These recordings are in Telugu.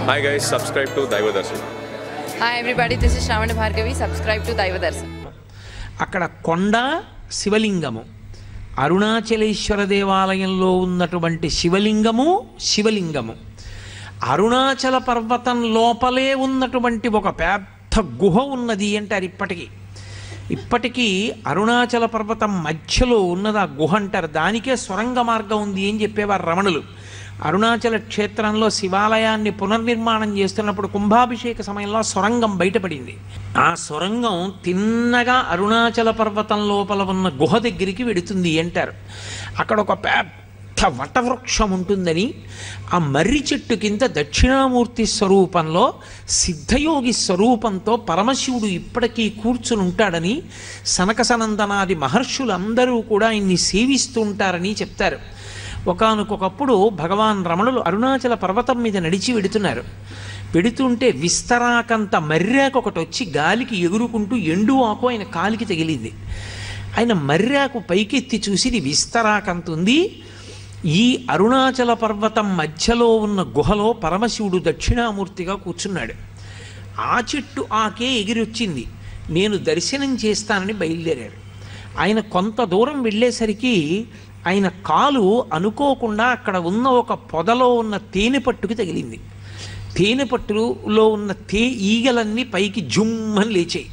Hi guys, subscribe to Daiva Darshan. Hi everybody, this is Shravana Bhargavi. Subscribe to Daiva Darshan. అక్కడ కొండ శివలింగము, అరుణాచలేశ్వర దేవాలయంలో ఉన్నటువంటి శివలింగము అరుణాచల పర్వతం లోపలే ఉన్నటువంటి ఒక పెద్ద గుహ ఉన్నది అంటారు. ఇప్పటికీ అరుణాచల పర్వతం మధ్యలో ఉన్నది ఆ గుహ అంటారు. దానికే సొరంగ మార్గం ఉంది అని చెప్పేవారు రమణులు. అరుణాచల క్షేత్రంలో శివాలయాన్ని పునర్నిర్మాణం చేస్తున్నప్పుడు కుంభాభిషేక సమయంలో సొరంగం బయటపడింది. ఆ సొరంగం తిన్నగా అరుణాచల పర్వతం లోపల ఉన్న గుహ దగ్గరికి వెడుతుంది అంటారు. అక్కడ ఒక పెద్ద వటవృక్షం ఉంటుందని, ఆ మర్రి చెట్టు కింద దక్షిణామూర్తి స్వరూపంలో సిద్ధయోగి స్వరూపంతో పరమశివుడు ఇప్పటికీ కూర్చుని ఉంటాడని, సనక సనందనాది మహర్షులందరూ కూడా ఆయన్ని సేవిస్తూ ఉంటారని చెప్తారు. ఒకానొకప్పుడు భగవాన్ రమణులు అరుణాచల పర్వతం మీద నడిచి వెడుతుంటే విస్తరాకంత మర్రాకు ఒకటి వచ్చి గాలికి ఎగురుకుంటూ ఎండు ఆకు ఆయన కాలికి తగిలింది. ఆయన మర్రాకు పైకెత్తి చూసి ఇది విస్తరాకంత ఉంది, ఈ అరుణాచల పర్వతం మధ్యలో ఉన్న గుహలో పరమశివుడు దక్షిణామూర్తిగా కూర్చున్నాడు. ఆ చెట్టు ఆకే ఎగిరొచ్చింది, నేను దర్శనం చేస్తానని బయలుదేరారు. ఆయన కొంత దూరం వెళ్ళేసరికి ఆయన కాలు అనుకోకుండా అక్కడ ఉన్న ఒక పొదలో ఉన్న తేనె పట్టుకి తగిలింది. తేనె పట్టులో ఉన్న ఈగలన్నీ పైకి జుమ్మని లేచాయి.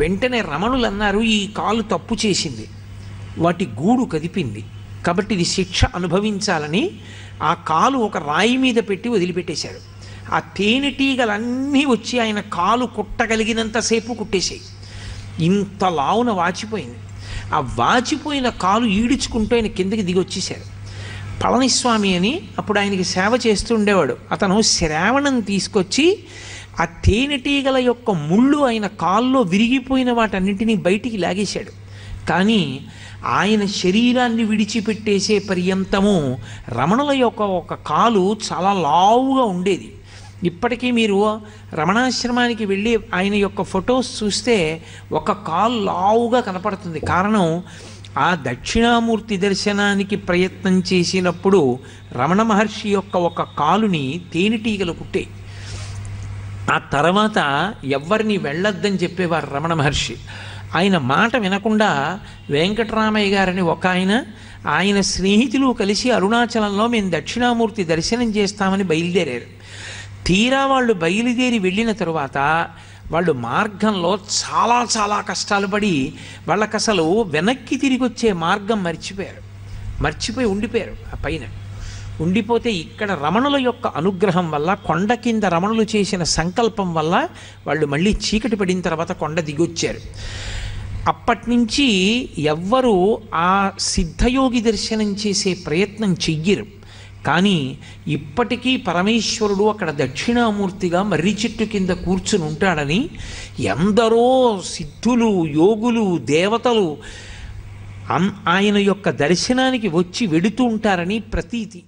వెంటనే రమణులు అన్నారు, ఈ కాలు తప్పు చేసింది, వాటి గూడు కదిపింది, కాబట్టి ఇది శిక్ష అనుభవించాలని ఆ కాలు ఒక రాయి మీద పెట్టి వదిలిపెట్టేశారు. ఆ తేనెటీగలన్నీ వచ్చి ఆయన కాలు కుట్టగలిగినంతసేపు కుట్టేశాయి. ఇంత లావున వాచిపోయింది. ఆ వాచిపోయిన కాలు ఈడుచుకుంటూ ఆయన కిందకి దిగి వచ్చేశారు. పళనిస్వామి అని అప్పుడు ఆయనకి సేవ చేస్తూ ఉండేవాడు. అతను శ్రావణం తీసుకొచ్చి ఆ తేనెటీగల యొక్క ముళ్ళు ఆయన కాల్లో విరిగిపోయిన వాటన్నింటినీ బయటికి లాగేశాడు. కానీ ఆయన శరీరాన్ని విడిచిపెట్టేసే పర్యంతము రమణుల యొక్క ఒక కాలు చాలా లావుగా ఉండేది. ఇప్పటికీ మీరు రమణాశ్రమానికి వెళ్ళి ఆయన యొక్క ఫొటోస్ చూస్తే ఒక కాలు లావుగా కనపడుతుంది. కారణం, ఆ దక్షిణామూర్తి దర్శనానికి ప్రయత్నం చేసినప్పుడు రమణ మహర్షి యొక్క ఒక కాలుని తేనెటీగలు కుట్టే. ఆ తర్వాత ఎవ్వరిని వెళ్ళొద్దని చెప్పేవారు రమణ మహర్షి. ఆయన మాట వినకుండా వెంకటరామయ్య గారని ఒక ఆయన స్నేహితులు కలిసి అరుణాచలంలో మేము దక్షిణామూర్తి దర్శనం చేస్తామని బయలుదేరారు. తీరా వాళ్ళు బయలుదేరి వెళ్ళిన తరువాత వాళ్ళు మార్గంలో చాలా కష్టాలు పడి వాళ్ళకి అసలు వెనక్కి తిరిగి వచ్చే మార్గం మర్చిపోయి ఉండిపోయారు. ఆ పైన ఉండిపోతే ఇక్కడ రమణుల యొక్క అనుగ్రహం వల్ల, కొండ కింద రమణులు చేసిన సంకల్పం వల్ల వాళ్ళు మళ్ళీ చీకటి పడిన తర్వాత కొండ దిగొచ్చారు. అప్పటి నుంచి ఎవ్వరూ ఆ సిద్ధయోగి దర్శనం చేసే ప్రయత్నం చెయ్యరు. కానీ ఇప్పటికీ పరమేశ్వరుడు అక్కడ దక్షిణామూర్తిగా మర్రి చెట్టు కింద కూర్చుని ఉంటాడని ఎందరో సిద్ధులు, యోగులు, దేవతలు ఆయన యొక్క దర్శనానికి వచ్చి వెడుతూ ఉంటారని ప్రతీతి.